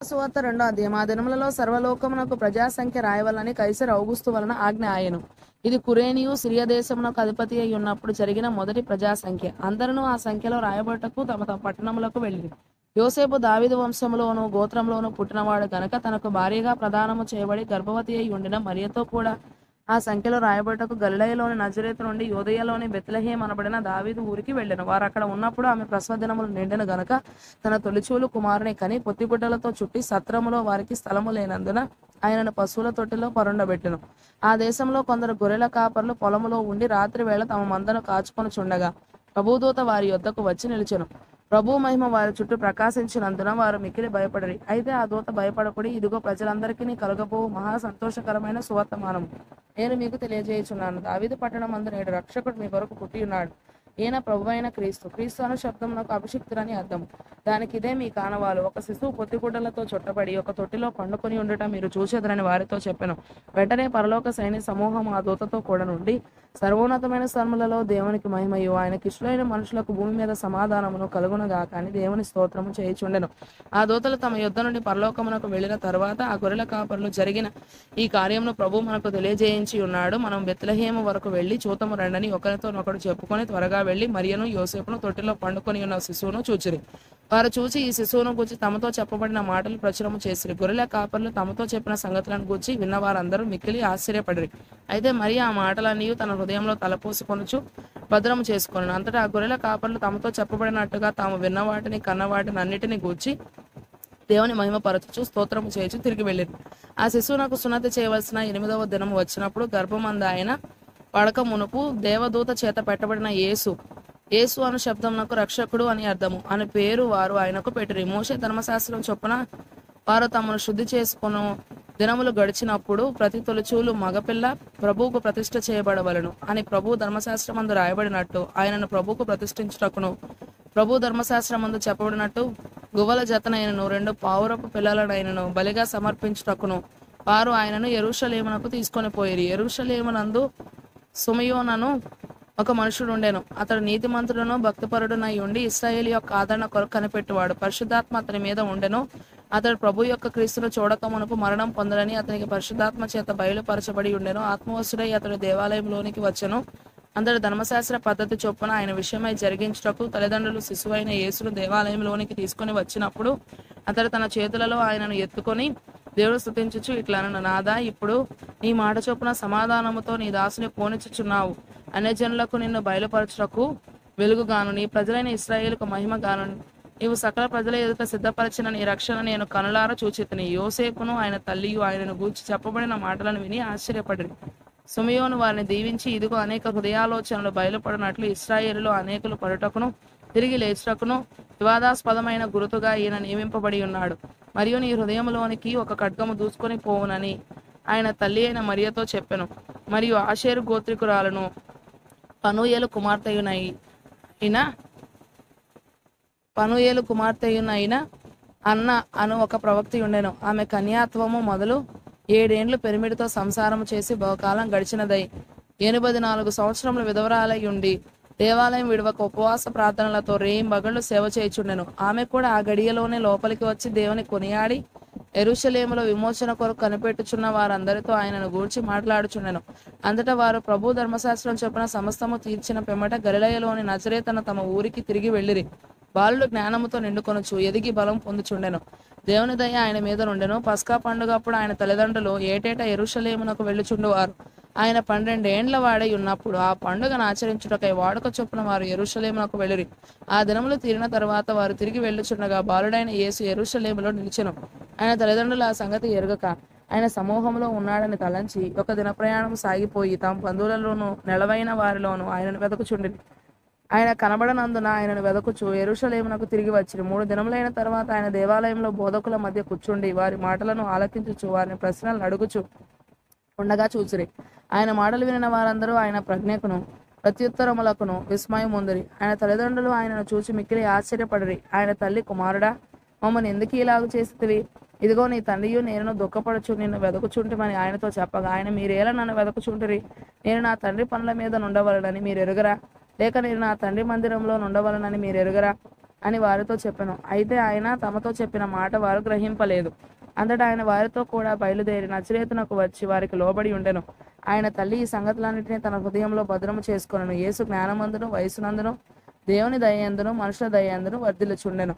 సువార్త 2వ అధ్యాయం. ఆ దినములలో సర్వలోకమునకు ప్రజాసంఖ్య రాయవలనని కైసరు ఔగుస్తు వలన ఆజ్ఞ ఆయెను. ఇది కురేనియు సిరియా దేశమునకు అధిపతి అయి ఉన్నప్పుడు జరిగిన మొదటి ప్రజాసంఖ్య. అందరూ ఆ సంఖ్యలో రాయబట్టుకు తమ తమ పట్టణములకు వెళ్ళిరి. యోసేపు దావీదు వంశములోను గోత్రంలోను పుట్టినవాడు గనక తనకు భార్యగా ప్రదానము చేయబడి గర్భవతి అయి ఉండిన మరియతో కూడా ఆ సంఖ్యలో రాయబట్టుకు గలిలయలోని నజరేతు నుండి యూదయలోని బెత్లెహేము అనబడిన దావీదు ఊరికి వెళ్ళెను. వారు అక్కడ ఉన్నప్పుడు ఆమె ప్రసవ దినములు నిండెను గనుక తన తొలిచూలు కుమారుని కని పొత్తిగుడ్డలతో చుట్టి సత్రములో వారికి స్థలము లేనందున ఆయనను పశువుల తొట్టిలో పరుండబెట్టెను. ఆ దేశంలో కొందరు గొర్రెల కాపర్లు పొలములో ఉండి రాత్రి వేళ తమ మందను కాచుకొని చుండగా ప్రభుదూత వారి యొద్దకు వచ్చి నిలిచెను. ప్రభు మహిమ వారి చుట్టూ ప్రకాశించినందున వారు మిక్కిలి భయపడిరి. అయితే ఆ దూత భయపడకుడి, ఇదిగో ప్రజలందరికీ కలుగబోవు మహా సంతోషకరమైన సువర్తమానము నేను మీకు తెలియజేయుచున్నాను. దావీదు పట్టణమందు నేడు రక్షకుడు మీ కొరకు పుట్టి ఉన్నాడు. ఈయన ప్రభువైన క్రీస్తు. క్రీస్తు అను శబ్దమునకు అభిషిక్తులని అర్థము. దానికి ఇదే మీ కానవాలు. ఒక శిశువు పొత్తిగుడ్డలతో చుట్టబడి ఒక తొట్టిలో పండుకొని ఉండటం మీరు చూచెదరని వారితో చెప్పెను. వెంటనే పరలోక సైన్య సమూహం ఆ దూతతో కూడా నుండి సర్వోన్నతమైన స్థలములలో దేవునికి మహిమయు ఆయనకి ఇష్టమైన మనుషులకు భూమి మీద సమాధానమును కలుగునుగాక అని దేవుని స్తోత్రము చేయుచుండెను. ఆ దూతలు తమ యుద్ధ నుండి పరలోకమునకు వెళ్లిన తరువాత ఆ గొర్రెల కాపరులు జరిగిన ఈ కార్యమును ప్రభు మనకు తెలియజేయించి ఉన్నాడు. మనం బెత్లెహేము వరకు వెళ్లి చూతము రండని ఒకరితోనొకడు చెప్పుకొని త్వరగా వెళ్లి మరియను యోసేపును తొట్టిలో పండుకొని ఉన్న శిశువును చూచిరి. వారు చూచి ఈ శిశువును గూర్చి తమతో చెప్పబడిన మాటలు ప్రచురము చేసిరి. గొర్రెల కాపర్లు తమతో చెప్పిన సంగతులను గూర్చి విన్నవారందరూ మిక్కిలి ఆశ్చర్యపడిరి. అయితే మరి ఆ మాటలన్నీ తన హృదయంలో తలపోసుకొనుచు భద్రము చేసుకొనెను. అంతటా ఆ గొర్రెల కాపర్లు తమతో చెప్పబడినట్టుగా తాము విన్న వాటిని కన్న వాటిని అన్నిటిని గూర్చి దేవుని మహిమపరచుచు స్తోత్రము చేయుచు తిరిగి వెళ్ళిరి. ఆ శిశువునకు సున్నతి చేయవలసిన 8వ దినము వచ్చినప్పుడు గర్భమందు ఆయన పడక మునుపు దేవదూత చేత పెట్టబడిన యేసు అను శబ్దమునకు రక్షకుడు అని అర్థము అని పేరు వారు ఆయనకు పెట్టిరి. మోషే ధర్మశాస్త్రం చొప్పున వారు తమను శుద్ధి చేసుకుని దినములు గడిచినప్పుడు ప్రతి తొలిచూలు మగపిల్ల ప్రభువుకు ప్రతిష్ఠ చేయబడవలను అని ప్రభు ధర్మశాస్త్రమందు రాయబడినట్టు ఆయనను ప్రభువుకు ప్రతిష్ఠించుటకును ప్రభు ధర్మశాస్త్రమందు చెప్పబడినట్టు గువ్వల జతనైనను 2 పావురపు పిల్లలనైనను బలిగా సమర్పించుటకును వారు ఆయనను యెరూషలేమునకు తీసుకొని పోయిరి. యెరూషలేమునందు సుమయోనను ఒక మనుషుడు ఉండెను. అతడు నీతిమంతుడును భక్తిపరుడునై ఉండి ఇశ్రాయేలు యొక్క ఆదరణ కొరకు కనిపెట్టువాడు. పరిశుద్ధాత్మ అతని మీద ఉండెను. అతడు ప్రభు యొక్క క్రీస్తును చూడక మునుపు మరణం పొందడని అతనికి పరిశుద్ధాత్మ చేత బయలుపరచబడి ఉండెను. ఆత్మవశుడై అతడు దేవాలయంలోనికి వచ్చెను. అందరు ధర్మశాస్త్ర పద్ధతి చొప్పున ఆయన విషయమై జరిగించుటకు తల్లిదండ్రులు శిశువైన యేసును దేవాలయంలోనికి తీసుకొని వచ్చినప్పుడు అతడు తన చేతులలో ఆయనను ఎత్తుకొని దేవుడు స్తుతించుచు ఇట్లనెను, నాదా, ఇప్పుడు నీ మాట చొప్పున సమాధానముతో నీ దాసుని పోనిచ్చుచున్నావు. అన్యజనులకు నిన్ను బయలుపరచుటకు వెలుగుగాను నీ ప్రజలైన ఇశ్రాయేలుకు మహిమగాను నీవు సకల ప్రజల ఎదుట సిద్ధపరిచిన నీ రక్షణ నేను కనులారా చూచితిని. యోసేపును ఆయన తల్లియు ఆయనను గూర్చి చెప్పబడిన మాటలను విని ఆశ్చర్యపడిరి. సుమయోను వారిని దీవించి, ఇదిగో అనేక హృదయాలోచనలు బయలుపడినట్లు ఇశ్రాయేలులో అనేకులు పడుటకును తిరిగి లేచుటకును వివాదాస్పదమైన గురుతుగా ఈయన నియమింపబడి ఉన్నాడు. మరియు నీ హృదయంలోనికి ఒక ఖడ్గము దూసుకొని పోవునని ఆయన తల్లి అయిన మరియతో చెప్పెను. మరియు ఆషేరు గోత్రికురాలను పనూయేలు కుమార్తెయునైన అన్న అను ఒక ప్రవక్తి ఉండెను. ఆమె కన్యాత్వము మొదలు 7 ఏండ్లు పెరిమిడితో సంసారము చేసి బహుకాలం గడిచినదై 84 సంవత్సరములు విధవరాలై ఉండి దేవాలయం విడవక ఉపవాస ప్రార్థనలతో రేయింబగళ్ళు సేవ చేయుచుండెను. ఆమె కూడా ఆ గడియలోనే లోపలికి వచ్చి దేవుని కొనియాడి యెరూషలేములో విమోచన కొరకు కనిపెట్టుచున్న వారందరితో ఆయనను గూర్చి మాట్లాడుచుండెను. అంతటా వారు ప్రభు ధర్మశాస్త్రం చొప్పున సమస్తము తీర్చిన పిమ్మట గలిలయలోని నజరేతన తమ ఊరికి తిరిగి వెళ్ళిరి. బాలుడు జ్ఞానముతో నిండుకొనుచు ఎదిగి బలం పొందుచుండెను. దేవుని దయ ఆయన మీద నుండెను. పస్కా పండుగప్పుడు ఆయన తల్లిదండ్రులు ఏటేటా యెరూషలేమునకు వెళ్ళుచుండువారు. ఆయన 12 ఏండ్ల వాడై ఉన్నప్పుడు ఆ పండుగను ఆచరించుటకై వాడుక చొప్పున వారు యెరూషలేమునకు వెళ్ళిరి. ఆ దినములు తీరిన తరువాత వారు తిరిగి వెళ్ళుచుండగా బాలుడైన యేసు యెరూషలేములో నిలిచెను. ఆయన తల్లిదండ్రులు ఆ సంగతి ఎరుగక ఆయన సమూహంలో ఉన్నాడని తలంచి ఒక దిన ప్రయాణం సాగిపోయి తమ బంధువులలోను నెలవైన వారిలోను ఆయనను వెదకుచుండిరి. ఆయన కనబడనందున ఆయనను వెదకుచు యెరూషలేమునకు తిరిగి వచ్చిరి. 3 దినములైన తర్వాత ఆయన దేవాలయంలో బోధకుల మధ్య కూర్చుండి వారి మాటలను ఆలకించుచు వారిని ప్రశ్నలు అడుగుచు ఉండగా చూసిరి. ఆయన మాటలు వినిన వారందరూ ఆయన ప్రజ్ఞకును ప్రత్యుత్తరములకును విస్మయం పొందిరి. ఆయన తల్లిదండ్రులు ఆయనను చూచి మిక్కిలి ఆశ్చర్యపడిరి. ఆయన తల్లి, కుమారుడా, మమ్మల్ని ఎందుకు ఇలాగు చేసితివి? ఇదిగో నీ తండ్రియు నేను దుఃఖపడుచు నిన్ను వెదకుచుంటిమని ఆయనతో చెప్పగా ఆయన, మీరేలా నన్ను వెదకుచుంటిరి? నేను నా తండ్రి పనుల మీద నుండవలనని మీరు ఎరుగరా? లేక నేను నా తండ్రి మందిరంలో నుండవలనని మీరు ఎరుగరా? అని వారితో చెప్పెను. అయితే ఆయన తమతో చెప్పిన మాట వారు గ్రహింపలేదు. అంతటా ఆయన వారితో కూడా బయలుదేరి నజరేతునకు వచ్చి వారికి లోబడి ఉండెను. ఆయన తల్లి ఈ సంగతులన్నిటినీ తన హృదయంలో భద్రము చేసుకొనెను. యేసు జ్ఞానమందును వయసునందును దేవుని దయందును మనుషుల దయందును వర్ధిల్లుచుండెను.